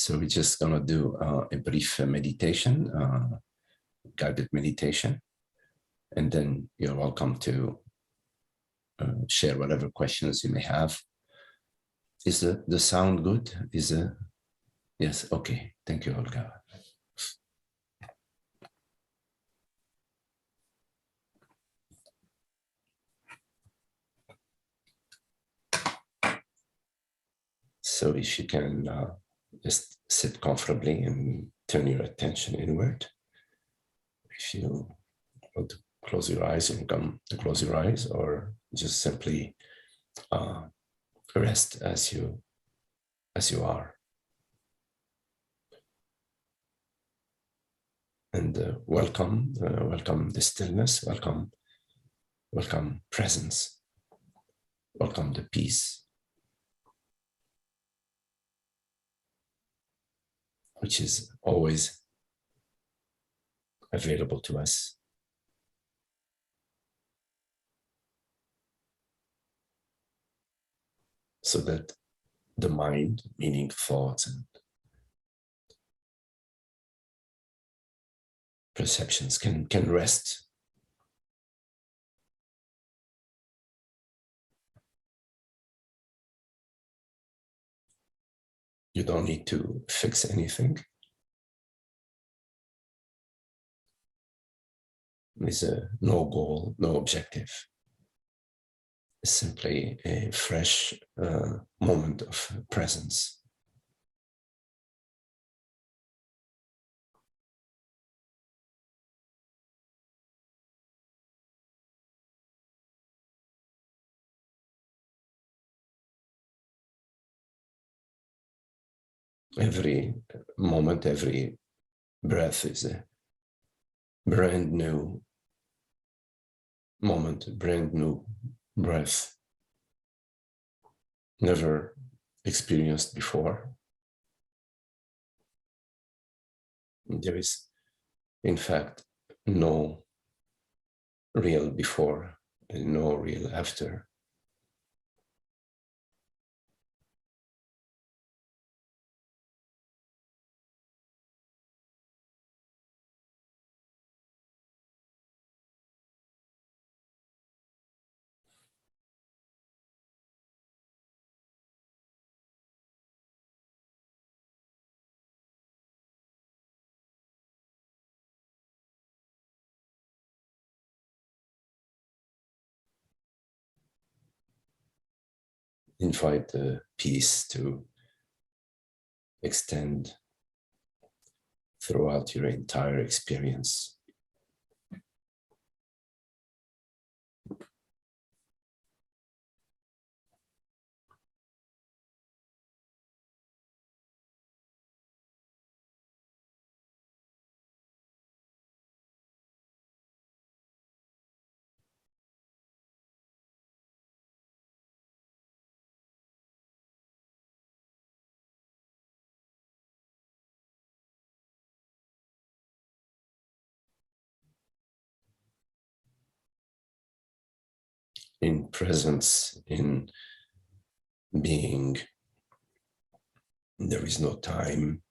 So we're just going to do a brief meditation, guided meditation, and then you're welcome to share whatever questions you may have. Is the sound good? Yes, okay. Thank you, Olga. So if you can just sit comfortably and turn your attention inward. If you want to close your eyes, you can close your eyes, or just simply rest as you are. And welcome the stillness, welcome presence, welcome the peace, which is always available to us. So that the mind, meaning thoughts and perceptions, can rest. You don't need to fix anything. There's no goal, no objective. It's simply a fresh moment of presence. Every moment, every breath is a brand new moment, brand new breath, never experienced before. There is, in fact, no real before and no real after. Invite the peace to extend throughout your entire experience. In presence, in being, there is no time.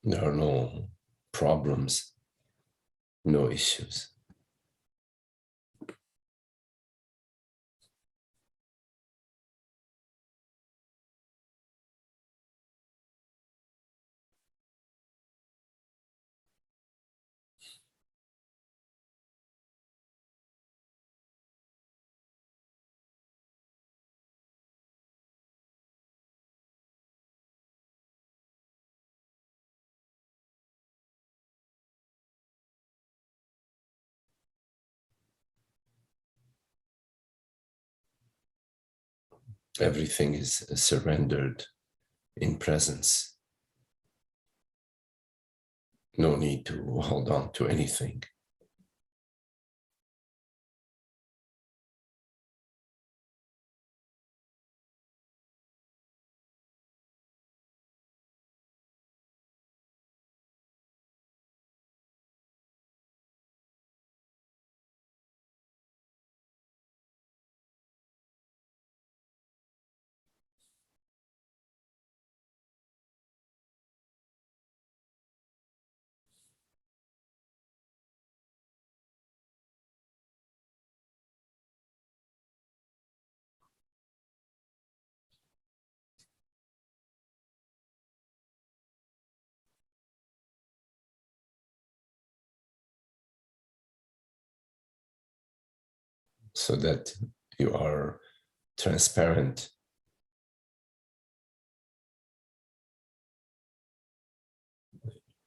There are no problems, no issues. Everything is surrendered in presence. No need to hold on to anything. so that you are transparent,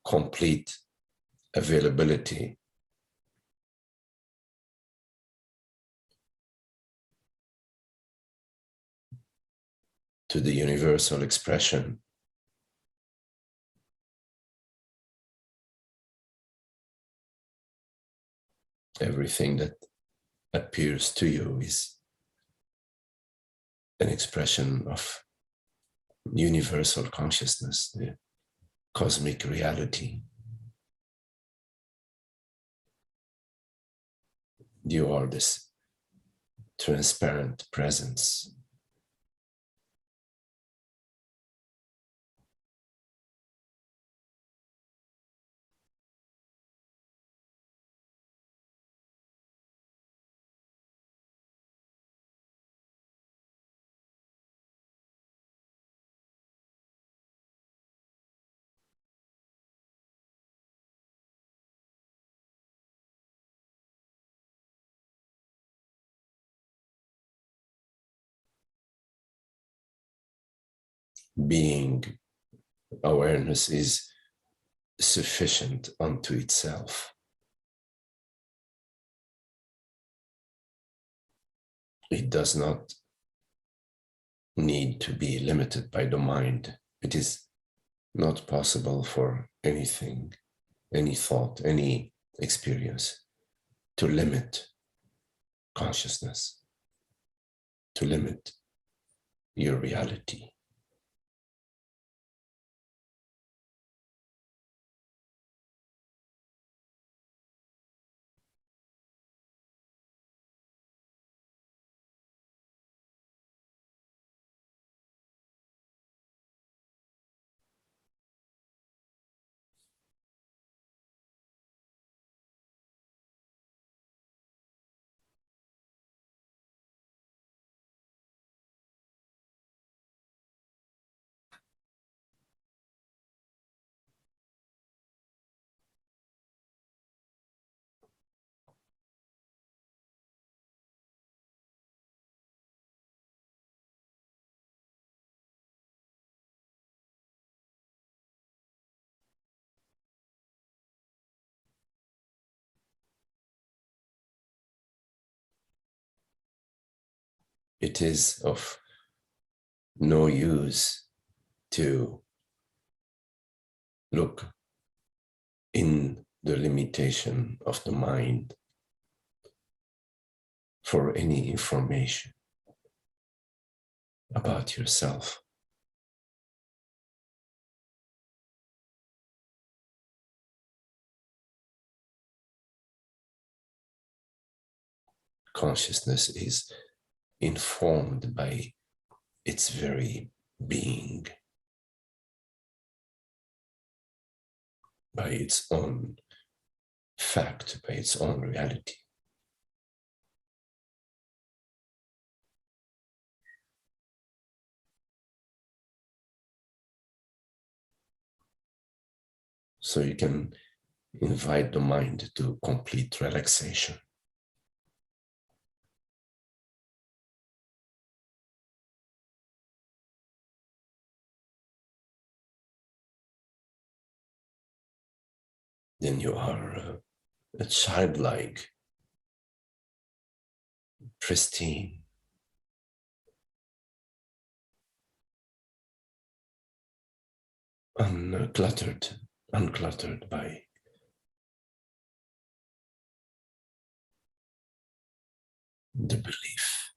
complete availability to the universal expression. Everything that appears to you is an expression of universal consciousness, the cosmic reality. You are this transparent presence. Being awareness is sufficient unto itself. It does not need to be limited by the mind. It is not possible for anything, any thought, any experience to limit consciousness, to limit your reality. It is of no use to look in the limitation of the mind for any information about yourself. Consciousness is informed by its very being, by its own fact, by its own reality. So you can invite the mind to complete relaxation. Then you are a childlike, pristine, uncluttered by the belief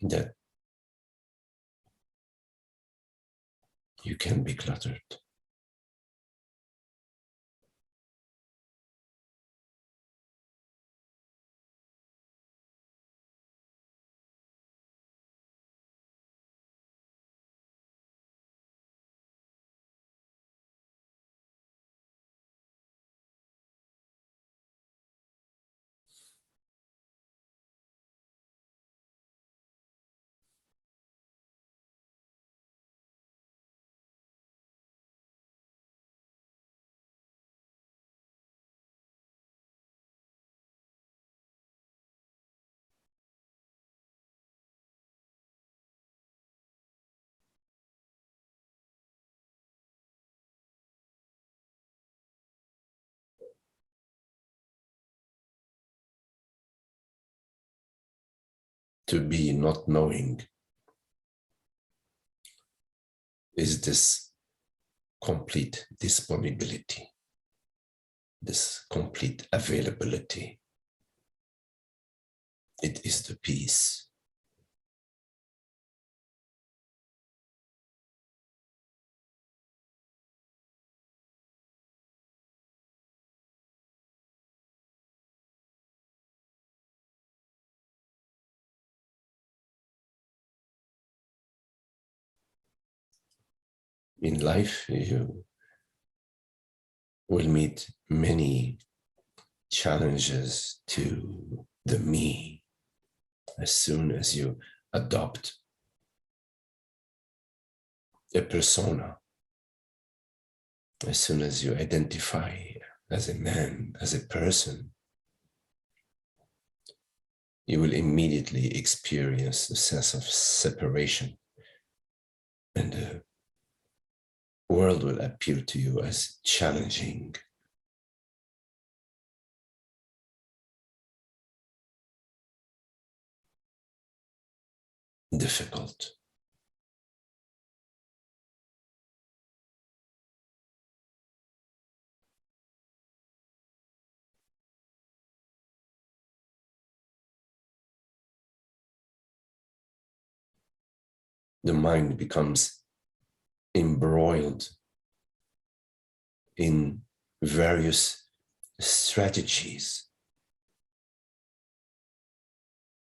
that you can be cluttered. to be not knowing is this complete disponibility, this complete availability. It is the peace. In life, you will meet many challenges to the me as soon as you adopt a persona, as soon as you identify as a man, as a person, you will immediately experience the sense of separation, and the world will appear to you as challenging. Difficult. The mind becomes embroiled in various strategies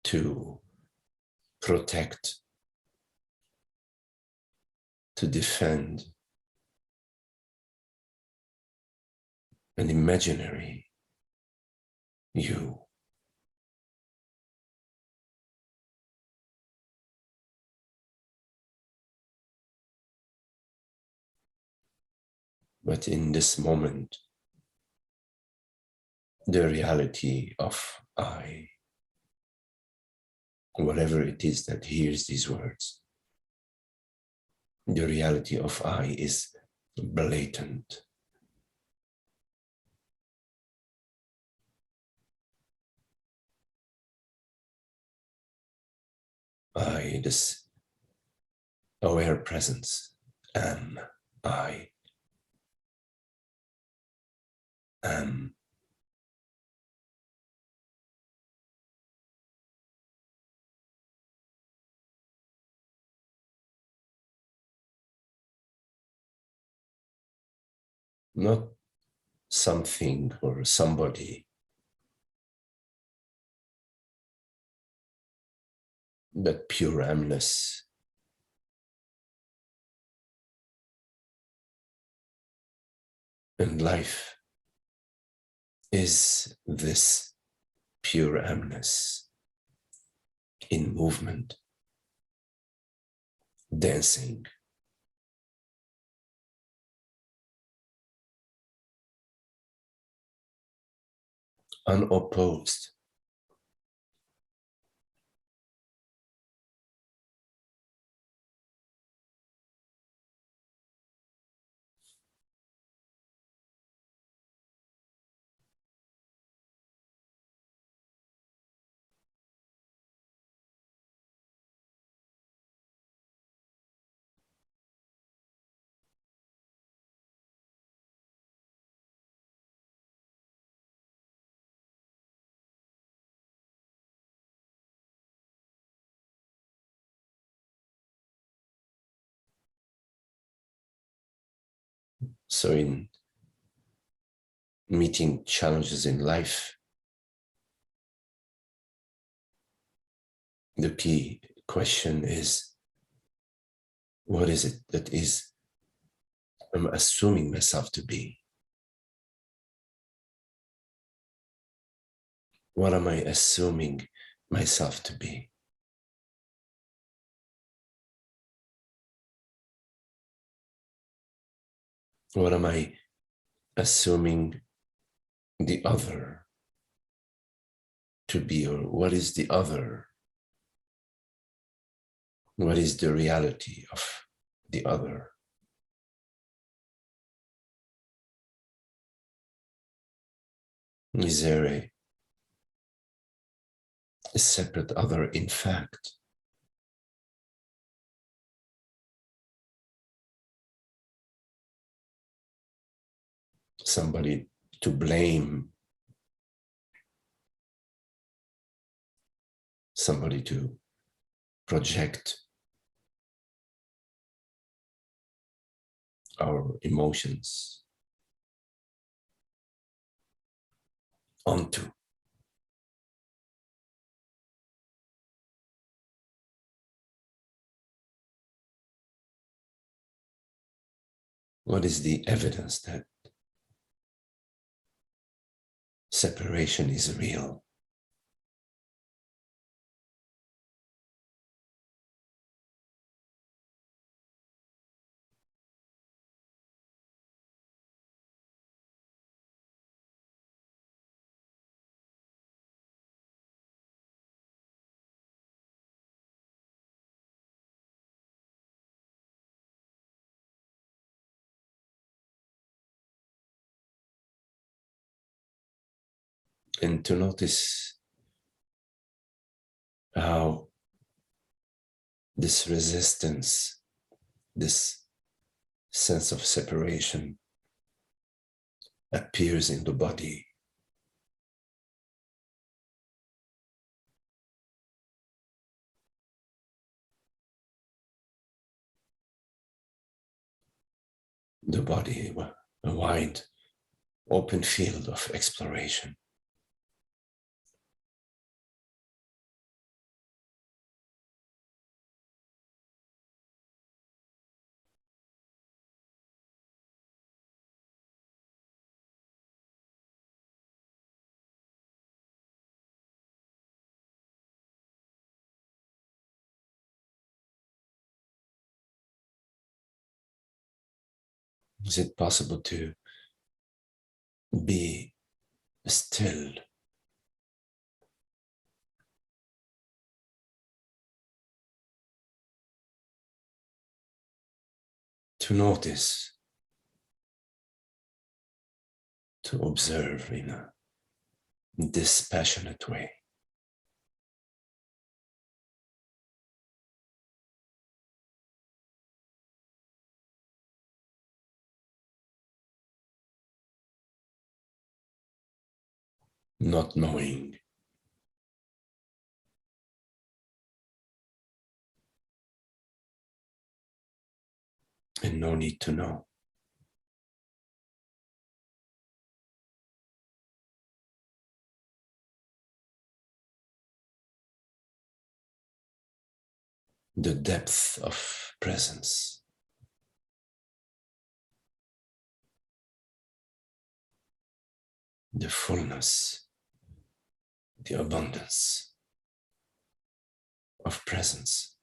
to protect, to defend an imaginary you. But in this moment, the reality of I, whatever it is that hears these words, the reality of I is blatant. I, this aware presence, am. I am. Not something or somebody, but pure amness. And life is this pure amness in movement, dancing, unopposed. So in meeting challenges in life, the key question is, what is it that I'm assuming myself to be? What am I assuming myself to be? What am I assuming the other to be, or what is the other? What is the reality of the other? Is there a separate other in fact. Somebody to blame, somebody to project our emotions onto. What is the evidence that separation is real? And to notice how this resistance, this sense of separation appears in the body. The body, a wide, open field of exploration. Is it possible to be still? To notice, to observe in a dispassionate way. Not knowing. And no need to know. The depth of presence. The fullness, the abundance of presence.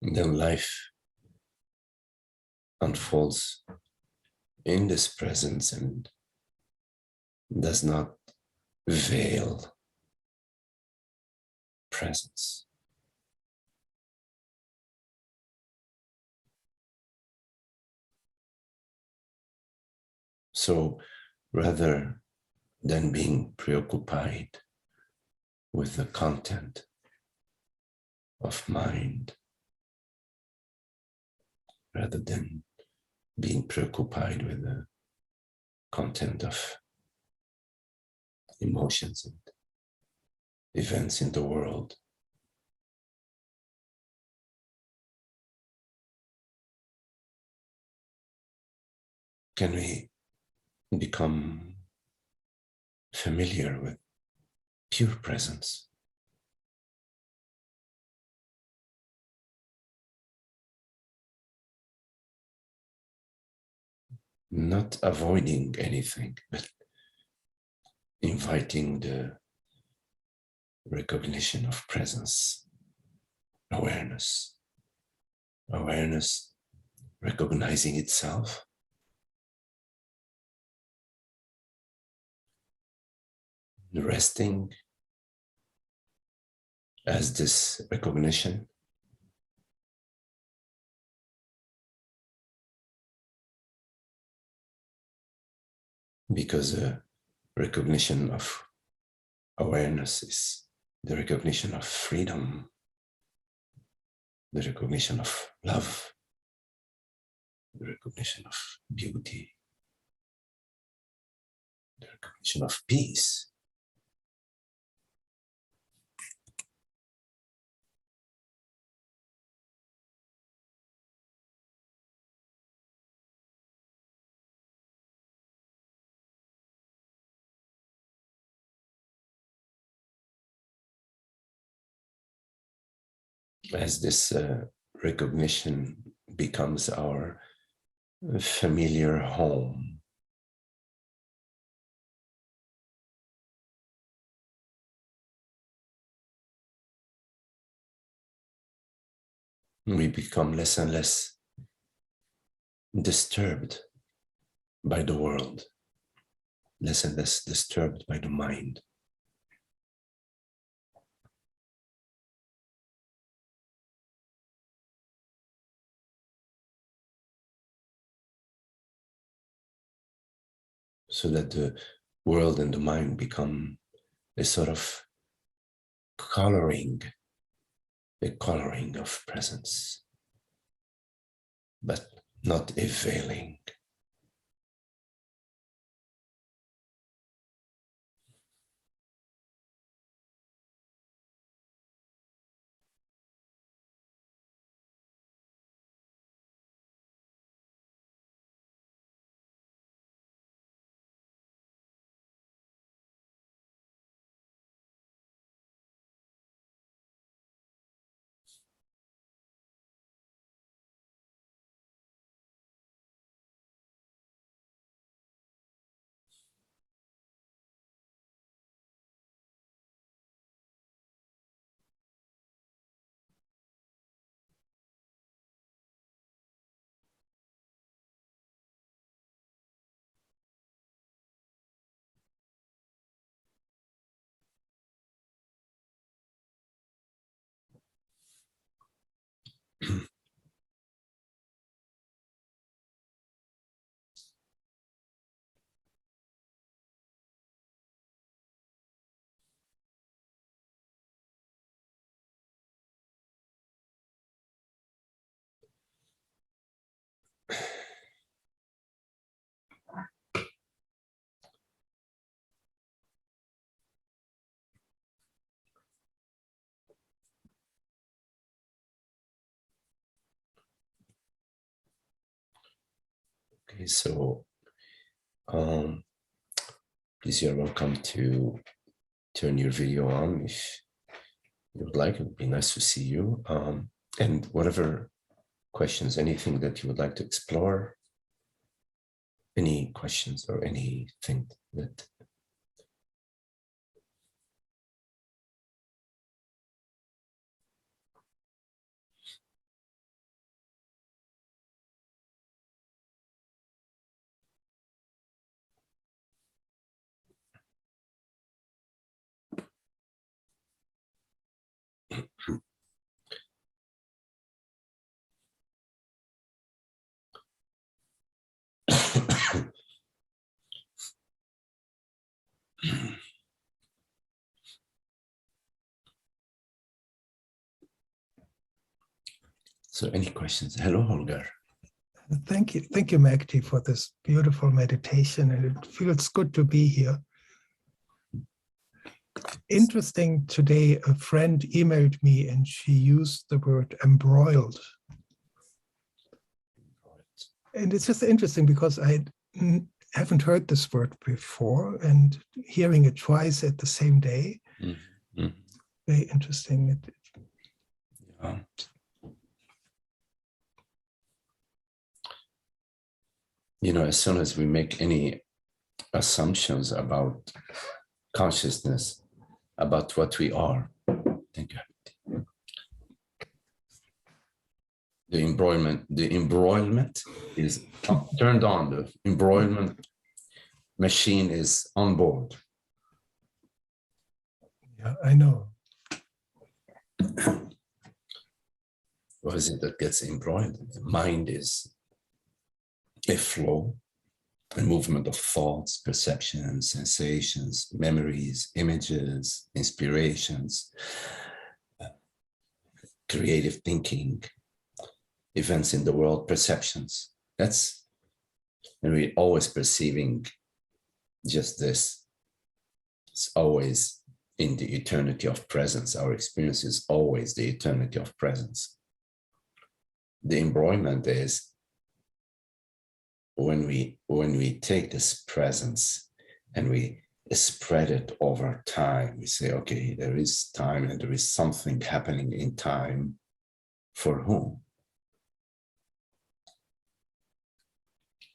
And then life unfolds in this presence and does not veil presence. So rather than being preoccupied with the content of mind, rather than being preoccupied with the content of emotions and events in the world, can we become familiar with pure presence. Not avoiding anything, but inviting the recognition of presence, awareness, recognizing itself, resting as this recognition, because the recognition of awareness is the recognition of freedom, the recognition of love, the recognition of beauty, the recognition of peace. As this recognition becomes our familiar home, we become less and less disturbed by the world, less and less disturbed by the mind. So that the world and the mind become a sort of coloring, a coloring of presence, but not a veiling. Okay, so please, you're welcome to turn your video on if you would like. It would be nice to see you. And whatever questions, anything that you would like to explore, any questions or anything that so any questions? Hello, Holger. Thank you, Magdi, for this beautiful meditation, and it feels good to be here. Interesting, today a friend emailed me and she used the word embroiled. And it's just interesting because haven't heard this word before, and hearing it twice at the same day, very interesting. Yeah. You know, as soon as we make any assumptions about consciousness, about what we are, thank you. The embroilment is turned on. The embroilment machine is on board. Yeah, I know. What is it that gets embroiled? The mind is a flow, a movement of thoughts, perceptions, sensations, memories, images, inspirations, creative thinking, events in the world, perceptions. And we're always perceiving just this. It's always in the eternity of presence. Our experience is always the eternity of presence. The embroilment is when we take this presence and we spread it over time. We say, okay, there is time and there is something happening in time. For whom?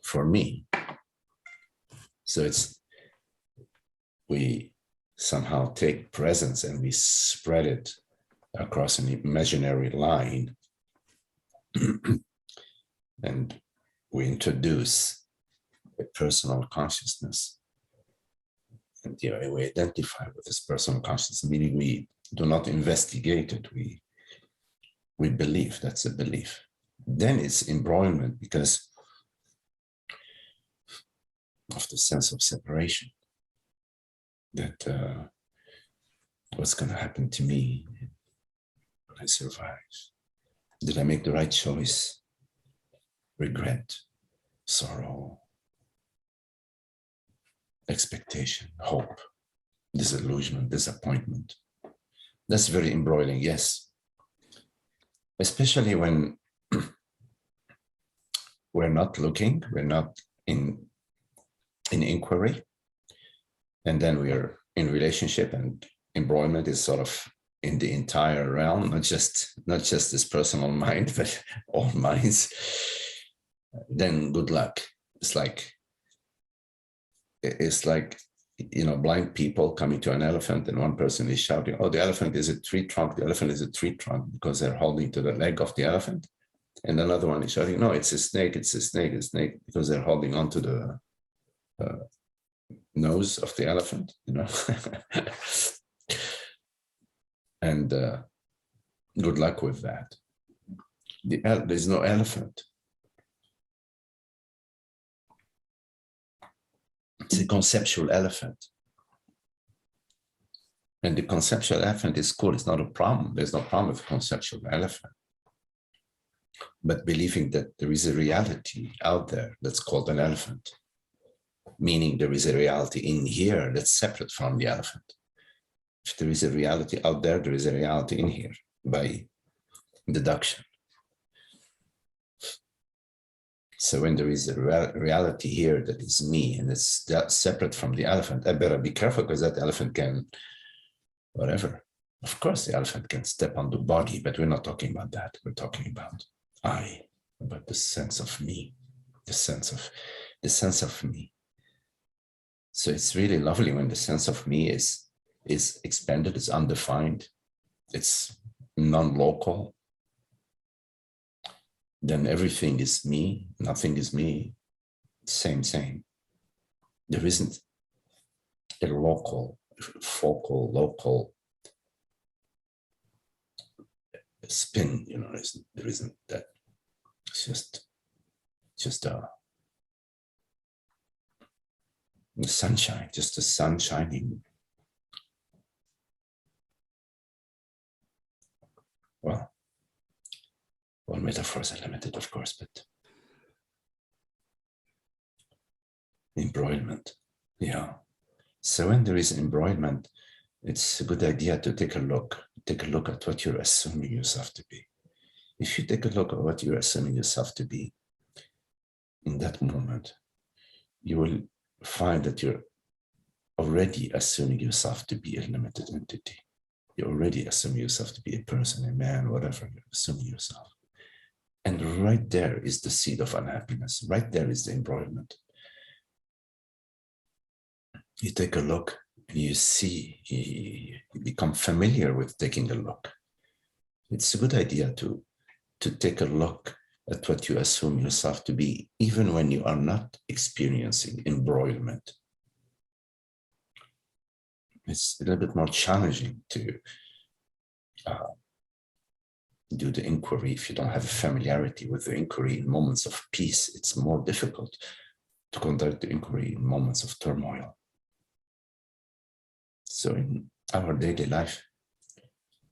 For me. So we somehow take presence and we spread it across an imaginary line. And we introduce a personal consciousness. And we identify with this personal consciousness, meaning we do not investigate it. We believe, that's a belief. Then it's embroilment because of the sense of separation. That what's going to happen to me when I survive? Did I make the right choice? Regret, sorrow, expectation, hope, disillusionment, disappointment. That's very embroiling, yes. Especially when we're not looking, we're not in inquiry, and then we are in relationship, and embroilment is sort of in the entire realm, not just this personal mind, but all minds. Then good luck. It's like, you know, blind people coming to an elephant and one person is shouting, oh, the elephant is a tree trunk, the elephant is a tree trunk, because they're holding to the leg of the elephant. And another one is shouting, no, it's a snake, it's a snake, a snake, because they're holding on to the nose of the elephant, you know. And good luck with that. There's no elephant. It's a conceptual elephant. And the conceptual elephant is cool. It's not a problem. There's no problem with conceptual elephant. But believing that there is a reality out there that's called an elephant, meaning there is a reality in here that's separate from the elephant. If there is a reality out there, there is a reality in here by deduction. So when there is a reality here that is me and it's separate from the elephant, I better be careful because that elephant can, whatever. Of course, the elephant can step on the body, but we're not talking about that. We're talking about about the sense of me, the sense of me. So it's really lovely when the sense of me is expanded, it's undefined, it's non-local. Then everything is me, nothing is me, same. There isn't a local, local spin, you know, there isn't that. It's just the sunshine, just the sun shining. Well, metaphors are limited, of course, but embroilment, yeah. So when there is embroilment, it's a good idea to take a look at what you're assuming yourself to be. If you take a look at what you're assuming yourself to be in that moment, you will find that you're already assuming yourself to be a limited entity. You're already assuming yourself to be a person, a man, whatever, you're assuming yourself. And right there is the seed of unhappiness. Right there is the embroilment. You take a look and you see, you become familiar with taking a look. It's a good idea to take a look at what you assume yourself to be, even when you are not experiencing embroilment. It's a little bit more challenging to do the inquiry if you don't have a familiarity with the inquiry in moments of peace. It's more difficult to conduct the inquiry in moments of turmoil. So in our daily life,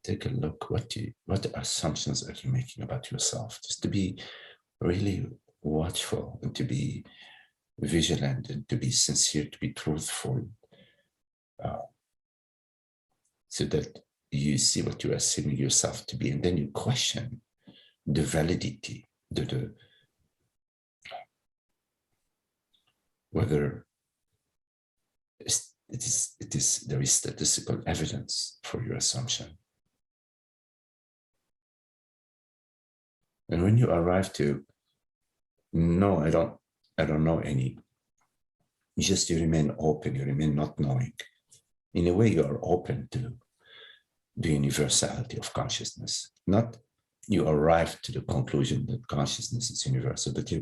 take a look, what assumptions are you making about yourself? Just to be really watchful and to be vigilant and to be sincere, to be truthful, so that you see what you are assuming yourself to be, and then you question the validity, whether there is statistical evidence for your assumption. And when you arrive to, no, I don't know any, you remain open, you remain not knowing. In a way, you are open to the universality of consciousness. Not you arrive to the conclusion that consciousness is universal, but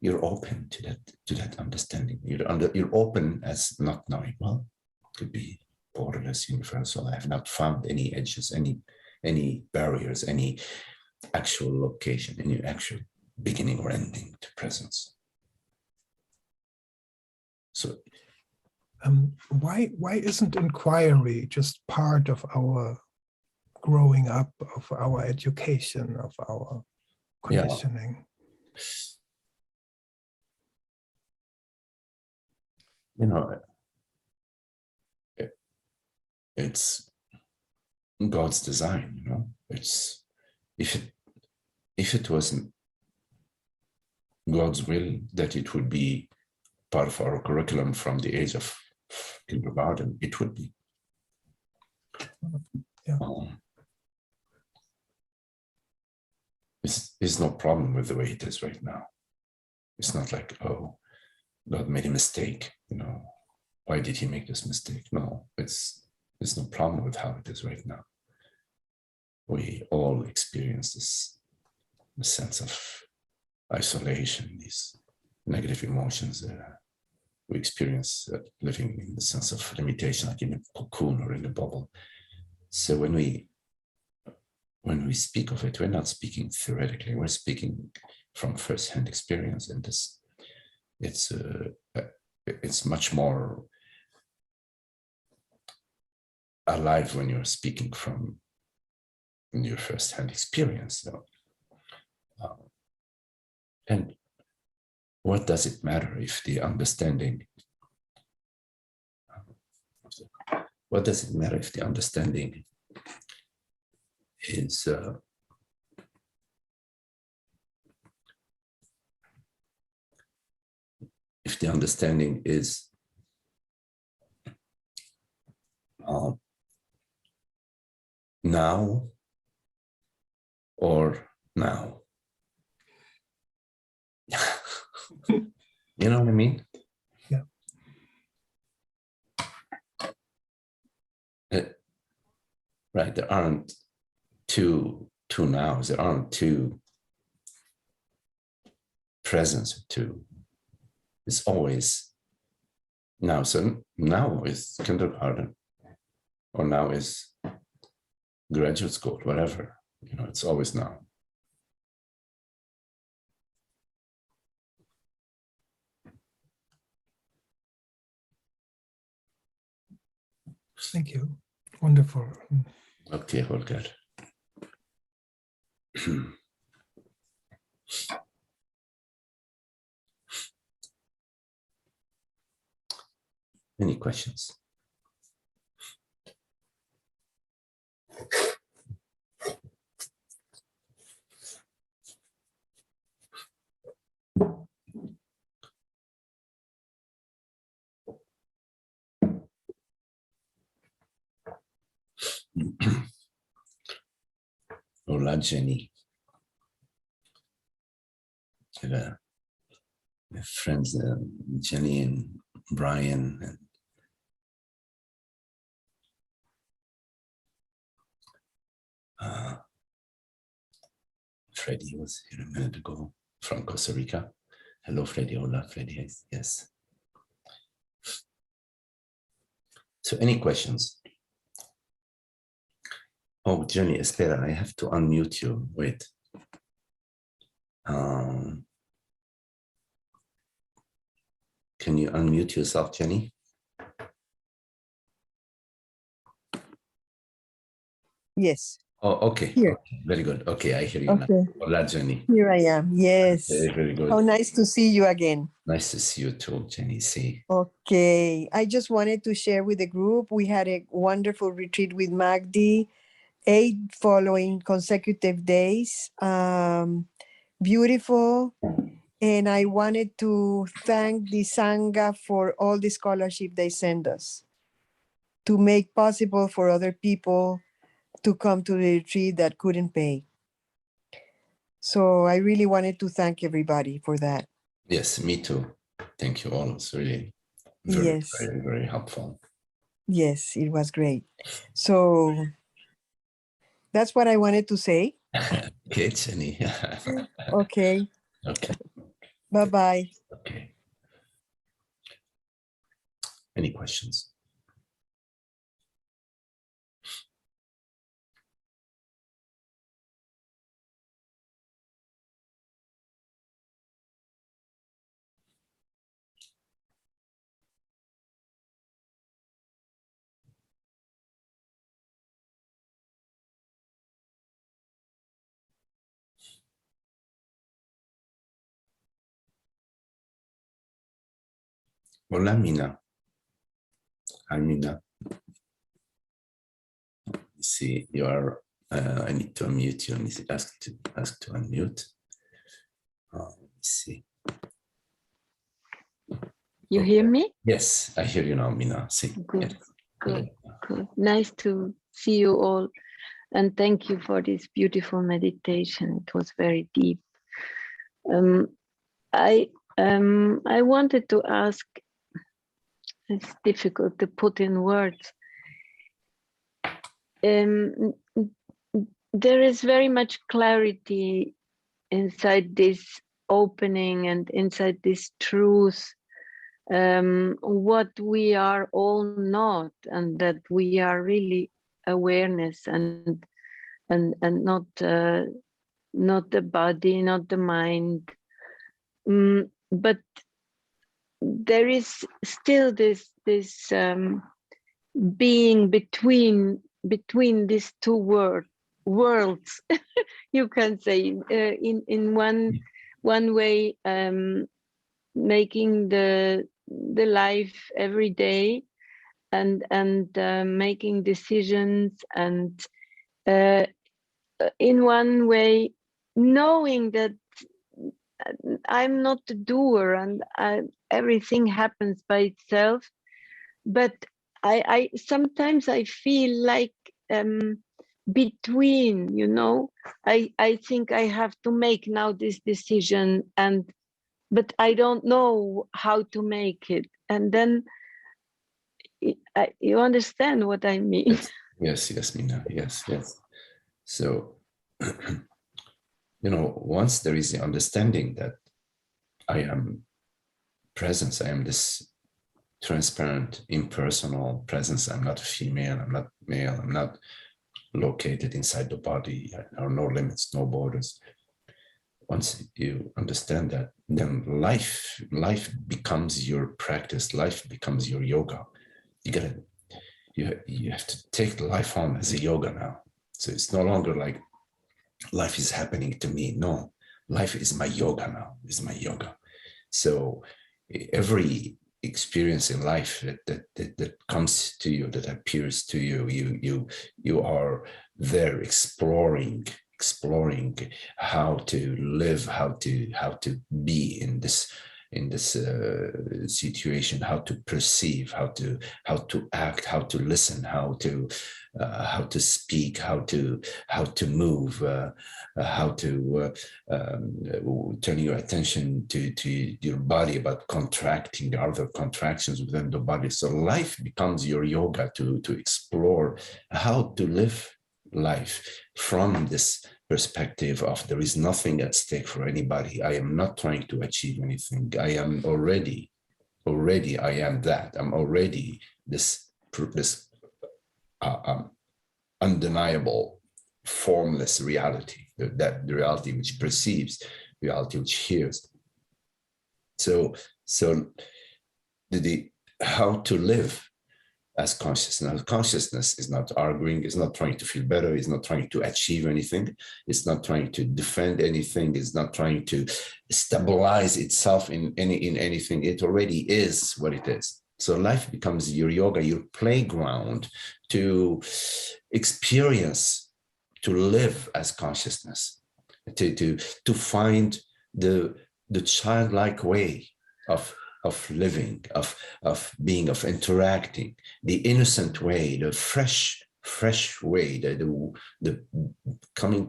you're open to that understanding. You're open as not knowing. Well, it could be borderless, universal. I have not found any edges, any barriers, any actual location, any actual beginning or ending to presence. So why isn't inquiry just part of our growing up, of our education, of our conditioning? You know, it's God's design, you know. It's if it wasn't God's will that it would be part of our curriculum from the age of kindergarten, it would be. Yeah. There's no problem with the way it is right now. It's not like, oh, God made a mistake, you know, why did he make this mistake? No, there's no problem with how it is right now. We all experience this sense of isolation, these negative emotions. We experience living in the sense of limitation, like in a cocoon or in a bubble. So when we speak of it, we're not speaking theoretically, we're speaking from first-hand experience, and it's much more alive when you're speaking from your first-hand experience. So, and what does it matter if the understanding? What does it matter if the understanding is now or now? You know what I mean? Yeah. Right. There aren't two nows. There aren't two presents or two. It's always now. So now is kindergarten, or now is graduate school, whatever. You know, it's always now. Thank you. Wonderful. Okay, Holger. Any questions? Hola, Jenny. I have friends, Jenny and Brian. And Freddie was here a minute ago from Costa Rica. Hello, Freddie. Hola, Freddie. Yes. So any questions? Oh, Jenny, espera, I have to unmute you. Wait. Can you unmute yourself, Jenny? Yes. Oh, okay. Here. Okay. Very good. Okay, I hear you Okay. now. Hola, Jenny. Here I am. Yes. Okay, very good. How nice to see you again. Nice to see you too, Jenny. See. Okay. I just wanted to share with the group. We had a wonderful retreat with Magdi, 8 following consecutive days. Beautiful. And I wanted to thank the Sangha for all the scholarship they send us to make possible for other people to come to the retreat that couldn't pay. So I really wanted to thank everybody for that. Yes, me too. Thank you all. It's really very, Yes. very, very helpful. Yes, it was great. So that's what I wanted to say. Okay, Jenny. Okay. Okay. Bye-bye. Okay. Any questions? Hola, Mina. Hi, Mina. See, you are. I need to unmute you. I need to ask to unmute. Let me see. You hear me? Yes, I hear you now, Mina. See. Good, Yes. good, good. Nice to see you all, and thank you for this beautiful meditation. It was very deep. I wanted to ask. It's difficult to put in words. There is very much clarity inside this opening and inside this truth. What we are all not, and that we are really awareness and not not the body, not the mind, but there is still this being between these two worlds. You can say in one way, making the life every day and making decisions, and in one way knowing that I'm not the doer and everything happens by itself, but I sometimes I feel like between, you know, I think I have to make now this decision, but I don't know how to make it. And then you understand what I mean? Yes, Mina. Yes. So, you know, once there is the understanding that I am presence, I am this transparent, impersonal presence. I'm not a female, I'm not male, I'm not located inside the body. There are no limits, no borders. Once you understand that, then life becomes your practice. Life becomes your yoga. You have to take life on as a yoga now. So it's no longer like life is happening to me. No, life is my yoga now. Is my yoga. So every experience in life that comes to you, that appears to you, you are there exploring how to live, how to be in this in this situation, how to perceive, how to act, how to listen, how to speak, how to move, how to turn your attention to your body, about contracting. There are other contractions within the body. So life becomes your yoga to explore how to live life from this perspective of there is nothing at stake for anybody. I am not trying to achieve anything. I am already I am that. I'm already this undeniable, formless reality, that the reality which perceives, reality which hears. So the how to live as consciousness. Consciousness is not arguing, is not trying to feel better, is not trying to achieve anything, it's not trying to defend anything, it's not trying to stabilize itself in anything. It already is what it is. So life becomes your yoga, your playground to experience, to live as consciousness, to find the childlike way of living, of being, of interacting, the innocent way, the fresh way, the coming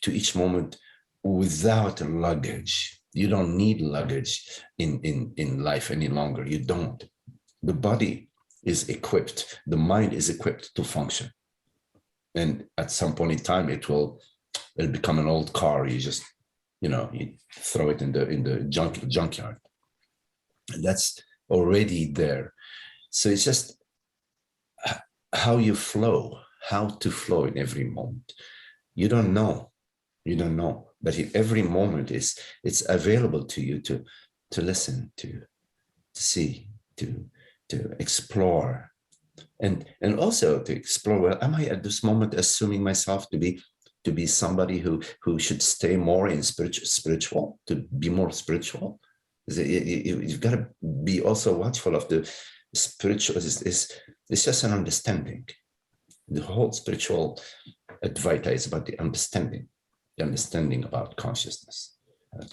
to each moment without luggage. You don't need luggage in life any longer. You don't. The body is equipped, the mind is equipped to function. And at some point in time, it'll become an old car. You just, you throw it in the junkyard. And that's already there. So it's just how you flow, how to flow in every moment. You don't know, but in every moment it's available to you to listen, to see, to explore, and also to explore. Well, am I at this moment assuming myself to be somebody who should stay more in spiritual, to be more spiritual? You've got to be also watchful of the spiritual. It's just an understanding. The whole spiritual Advaita is about the understanding about consciousness.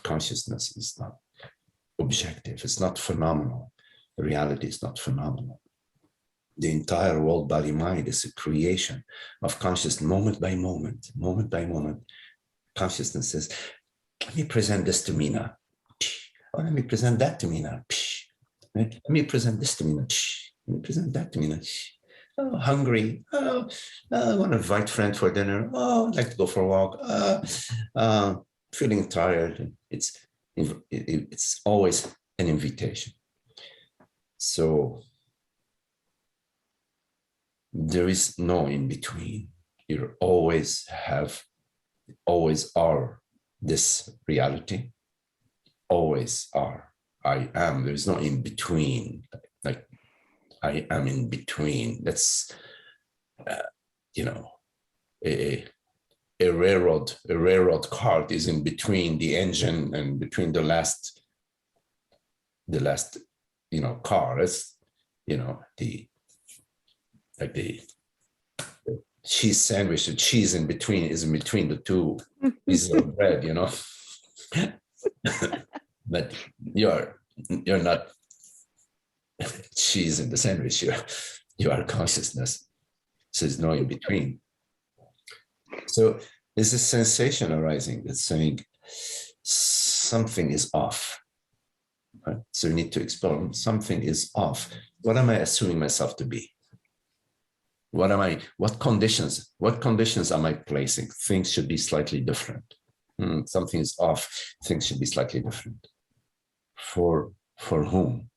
Consciousness is not objective. It's not phenomenal. The reality is not phenomenal. The entire world, body, mind is a creation of consciousness, moment by moment. Consciousness says, let me present this to me now. Oh, let me present that to me now. Let me present this to me now. Let me present that to me now. Oh, hungry. Oh, I want to invite a friend for dinner. Oh, I'd like to go for a walk. Feeling tired. It's always an invitation. So there is no in between. You always are this reality. Always are. I am. There is no in between. Like I am in between. That's a railroad cart is in between the engine and between the last car. It's the cheese sandwich, the cheese in between is in between the two pieces of bread, but you're not cheese in the sandwich. You are consciousness. So there's no in between. So there's a sensation arising that's saying something is off. Right? So you need to explore something is off. What am I assuming myself to be? What conditions am I placing? Things should be slightly different. Something is off. Things should be slightly different. For whom?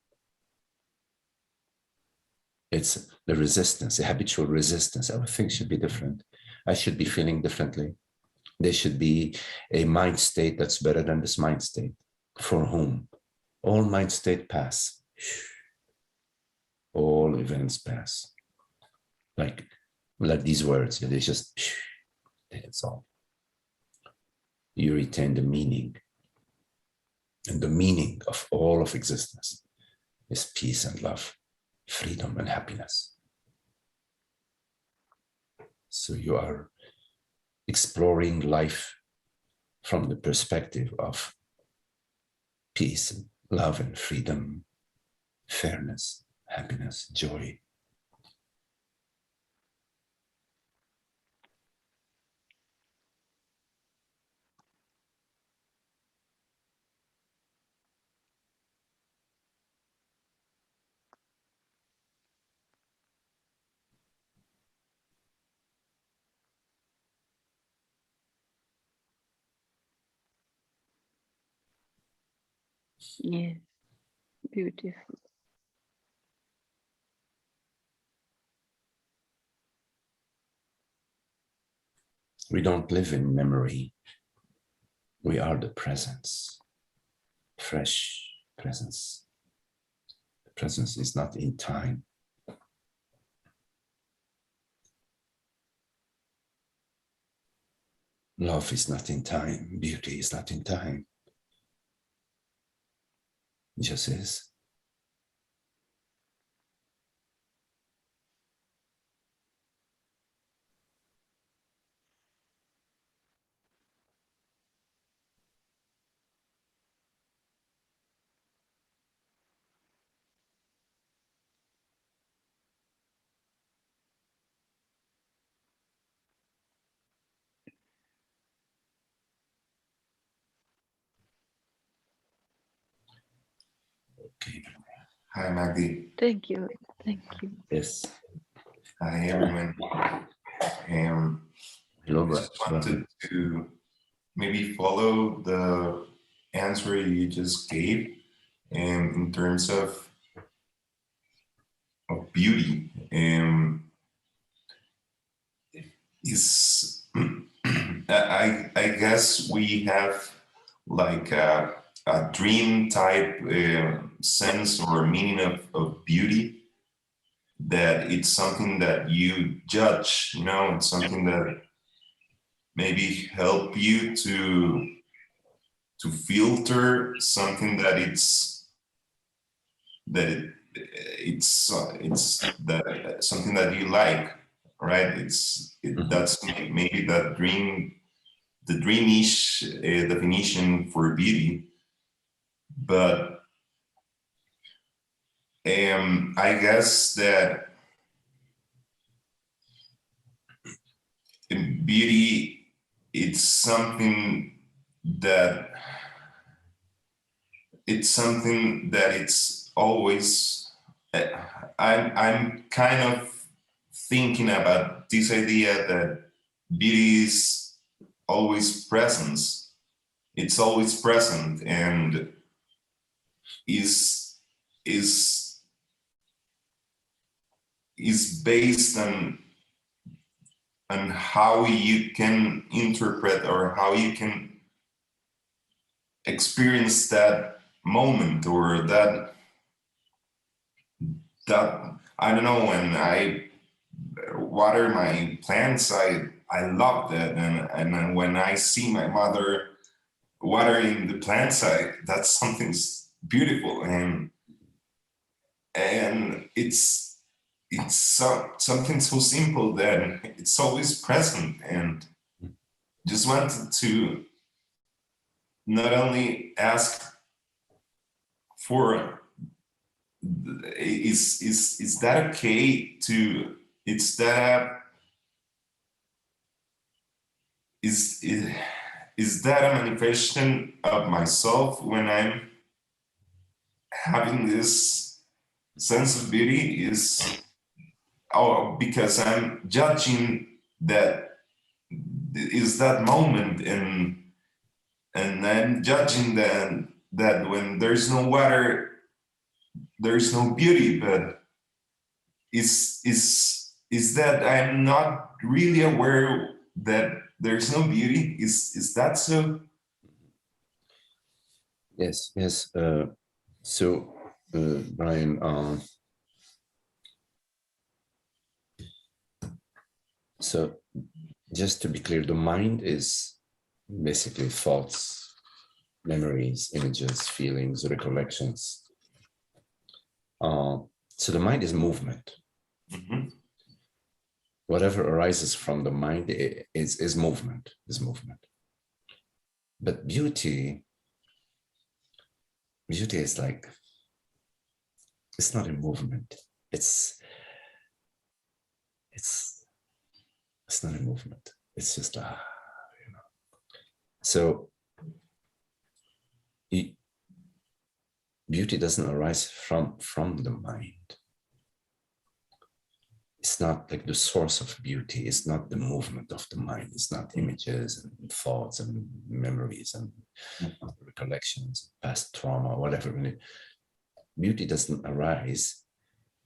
It's the resistance, the habitual resistance. Everything should be different. I should be feeling differently. There should be a mind state that's better than this mind state. For whom? All mind state pass. All events pass. Like these words, they just, it's all. You retain the meaning. And the meaning of all of existence is peace and love, freedom and happiness. So you are exploring life from the perspective of peace, love and freedom, fairness, happiness, joy. Yes, beautiful. We don't live in memory. We are the presence, fresh presence. The presence is not in time. Love is not in time. Beauty is not in time. It just is. Okay. Hi, Magdi. Thank you. Thank you. Yes. Hi, everyone. Hello, I just wanted to maybe follow the answer you just gave in terms of beauty. Is I guess we have like a dream type sense or meaning of beauty, that it's something that you judge, you know, it's something that maybe help you to filter something that it's that something that you like, right? That's maybe that the dreamish definition for beauty. But I guess that beauty, it's something that it's always I'm kind of thinking about this idea that beauty is always presence. It's always present and is based on how you can interpret or how you can experience that moment, or that I don't know, when I water my plants, I love that, and then when I see my mother watering the plants, that's something beautiful, and it's something so simple that it's always present. And just wanted to not only ask for is that okay to is that is that a manifestation of myself when I'm having this sense of beauty, is because I'm judging that is that moment, and I'm judging that when there's no water there's no beauty. But is that I'm not really aware that there's no beauty? Is that so? Yes. So, Brian, so just to be clear, the mind is basically thoughts, memories, images, feelings, recollections. So the mind is movement. Mm-hmm. Whatever arises from the mind is movement, But beauty beauty is like, it's not a movement. It's not a movement. It's just So beauty doesn't arise from the mind. It's not like the source of beauty. It's not the movement of the mind. It's not images and thoughts and memories and recollections, past trauma, whatever. Beauty doesn't arise.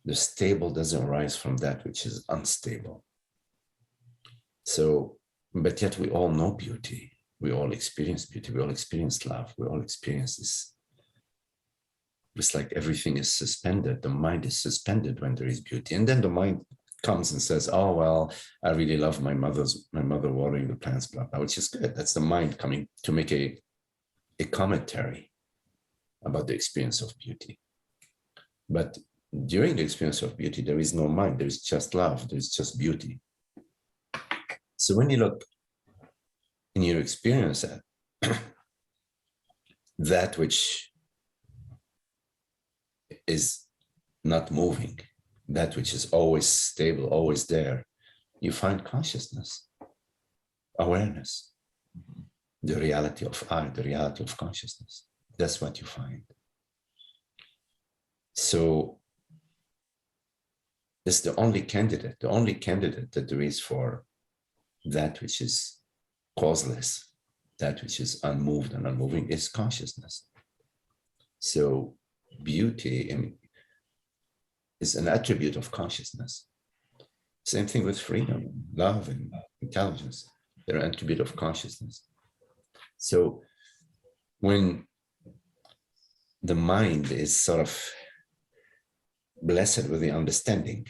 The stable doesn't arise from that which is unstable. So, but yet we all know beauty. We all experience beauty. We all experience love. We all experience this. It's like everything is suspended. The mind is suspended when there is beauty. And then the mind comes and says, oh, well, I really love my mother watering the plants, blah, blah, which is good. That's the mind coming to make a commentary about the experience of beauty. But during the experience of beauty, there is no mind. There is just love. There is just beauty. So when you look in your experience at that which is not moving, that which is always stable, always there, you find consciousness, awareness, the reality of I, the reality of consciousness. That's what you find. So it's the only candidate that there is for that which is causeless, that which is unmoved and unmoving is consciousness. So beauty is an attribute of consciousness. Same thing with freedom, love, and intelligence. They're an attribute of consciousness. So when the mind is sort of blessed with the understanding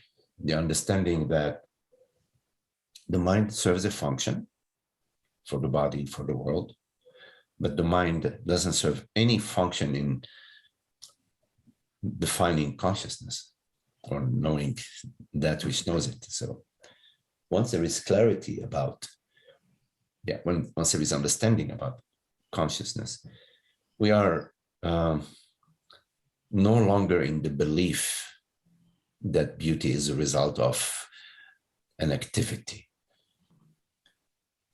that the mind serves a function for the body, for the world, but the mind doesn't serve any function in defining consciousness or knowing that which knows it. So once there is clarity about, once there is understanding about consciousness, we are no longer in the belief that beauty is a result of an activity.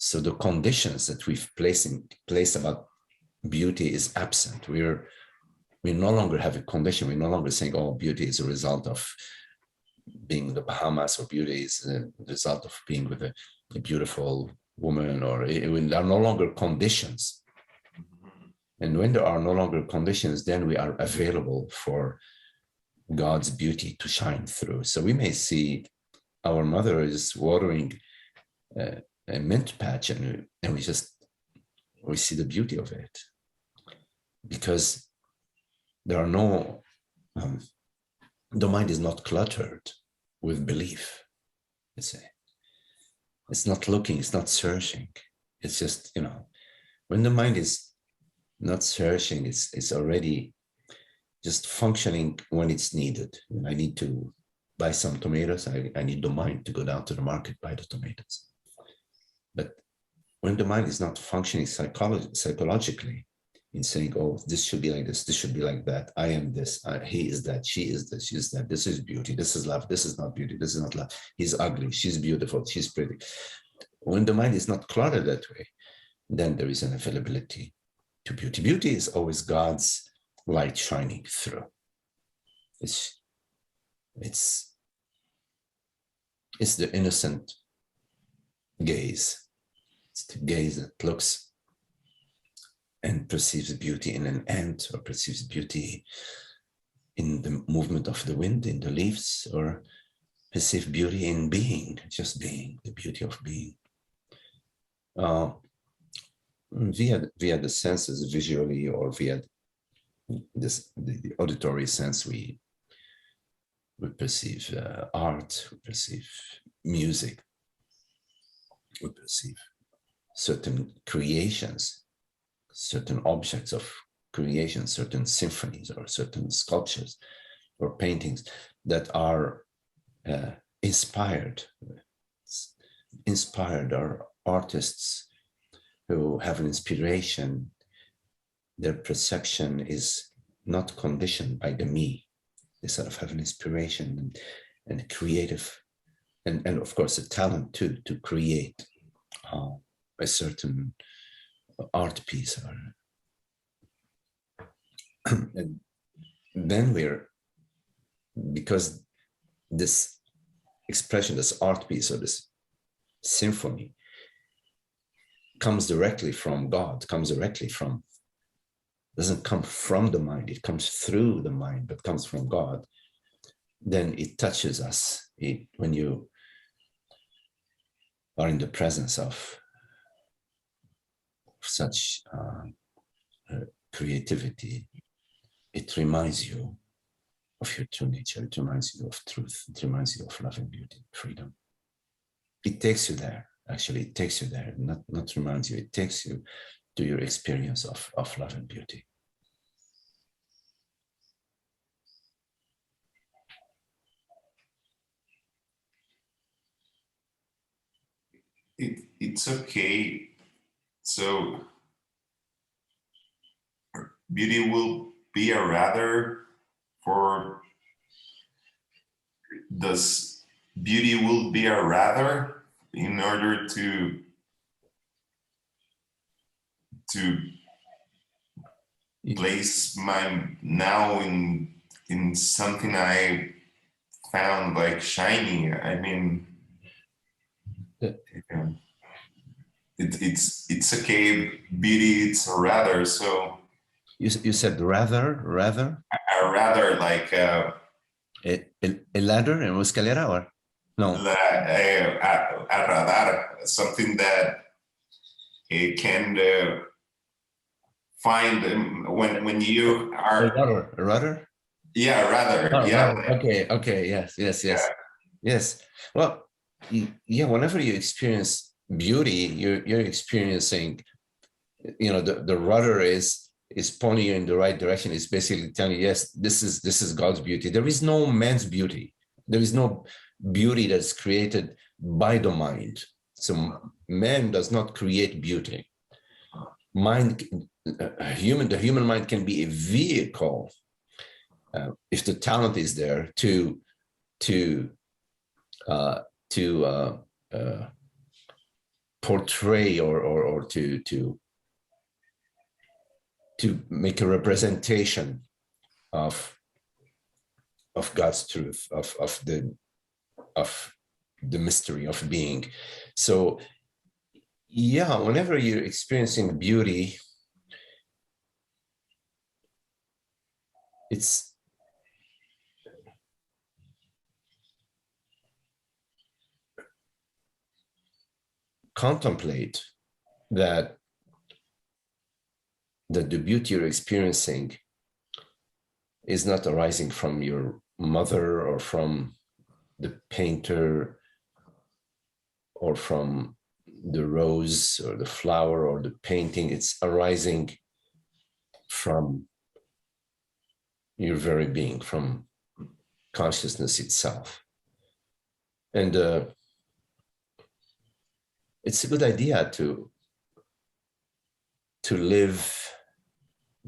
So the conditions that we've placed about beauty is absent. We no longer have a condition. We're no longer saying, oh, beauty is a result of being in the Bahamas, or beauty is a result of being with a beautiful woman, or there are no longer conditions. And when there are no longer conditions, then we are available for God's beauty to shine through. So we may see our mother is watering a mint patch, and we see the beauty of it, because there are no, the mind is not cluttered with belief. It's not looking, it's not searching. It's just, when the mind is not searching, it's already just functioning when it's needed. When I need to buy some tomatoes, I need the mind to go down to the market, buy the tomatoes. But when the mind is not functioning psychologically, in saying, oh, this should be like this should be like that, I am this, he is that, she is this, she is that, this is beauty, this is love, this is not beauty, this is not love, he's ugly, she's beautiful, she's pretty. When the mind is not cluttered that way, then there is an availability to beauty. Beauty is always God's light shining through. It's the innocent gaze. It's the gaze that looks and perceives beauty in an ant, or perceives beauty in the movement of the wind, in the leaves, or perceive beauty in being, just being, the beauty of being. Via the senses, visually, or via the auditory sense, we perceive art, we perceive music, we perceive certain creations, certain objects of creation, certain symphonies, or certain sculptures or paintings that are inspired are artists who have an inspiration. Their perception is not conditioned by the me. They sort of have an inspiration and creative, and of course a talent too, to create a certain art piece. And then because this expression, this art piece or this symphony comes directly from God, doesn't come from the mind, it comes through the mind, but comes from God, then it touches us. When you are in the presence of such creativity, it reminds you of your true nature, it reminds you of truth, it reminds you of love and beauty, freedom. It takes you there, actually, it takes you there, not reminds you, it takes you to your experience of love and beauty. It's okay. So beauty will be a rather for does beauty will be a rather in order to place my now in something I found like shiny. I mean, it's okay. Beauty, it's a rather. So you said rather a rather like a ladder and escalera, or no? A radar, something that it can find when you are A rudder. Yeah, rather. Oh, Yeah. right. Okay. Yes. Well, yeah. Whenever you experience beauty, you're experiencing. The rudder is pointing you in the right direction. It's basically telling you, yes, this is God's beauty. There is no man's beauty. There is no beauty that's created by the mind. So man does not create beauty. The human mind can be a vehicle. If the talent is there to portray or to make a representation of God's truth, of the mystery of being. So yeah, whenever you're experiencing beauty, it's contemplate that the beauty you're experiencing is not arising from your mother or from the painter or from the rose or the flower or the painting. It's arising from your very being, from consciousness itself. And it's a good idea to live,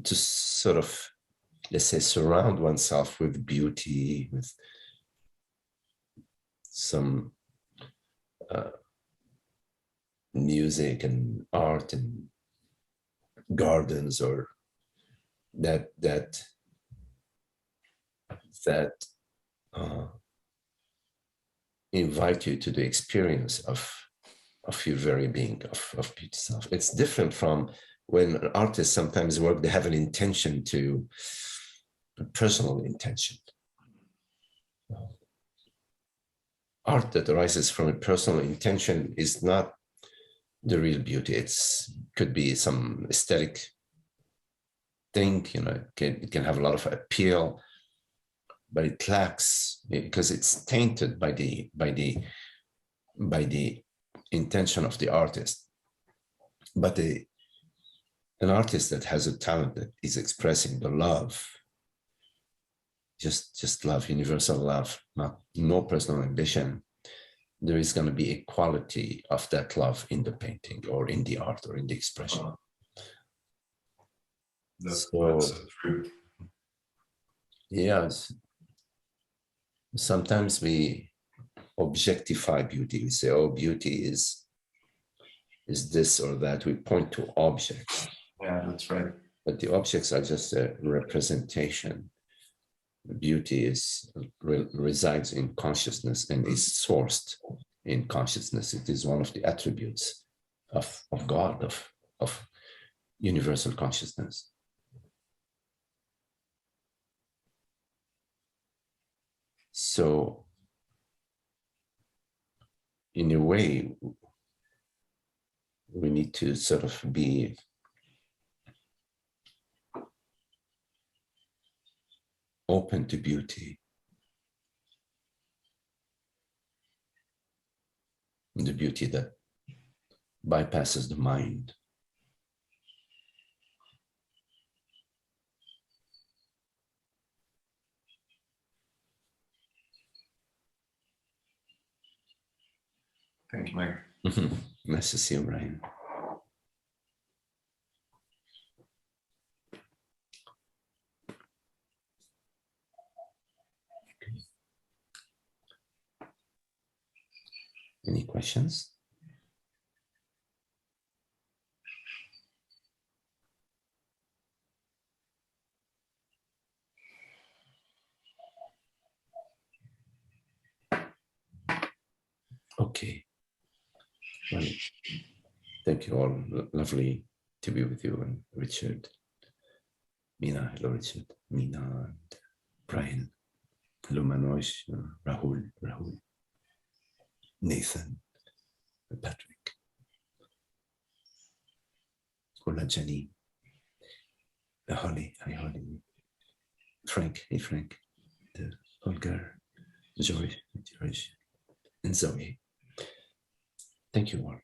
to sort of, let's say, surround oneself with beauty, with some music and art and gardens, or that invite you to the experience of your very being, of beauty itself. It's different from when artists sometimes work, they have an intention, a personal intention. Art that arises from a personal intention is not the real beauty. It could be some aesthetic thing, it can have a lot of appeal, but it lacks, because it's tainted by the intention of the artist. But an artist that has a talent that is expressing the love, just love, universal love, no personal ambition, there is going to be a quality of that love in the painting or in the art or in the expression. That's so true. Yes. Sometimes we objectify beauty. We say, oh, beauty is this or that. We point to objects. Yeah, that's right. But the objects are just a representation. Beauty resides in consciousness and is sourced in consciousness. It is one of the attributes of God, of universal consciousness. So, in a way, we need to sort of be open to beauty. The beauty that bypasses the mind. Thank you, Mike. Nice to see you, Brian. Any questions? Okay. Well, thank you all. Lovely to be with you, and Richard. Mina, hello, Richard. Mina and Brian. Hello, Manoj, Rahul, Nathan, Patrick. Hola, Jenny. Holly, hi, Holly. Frank, hey, Frank. Holger, Joy, and Zoe. Thank you all.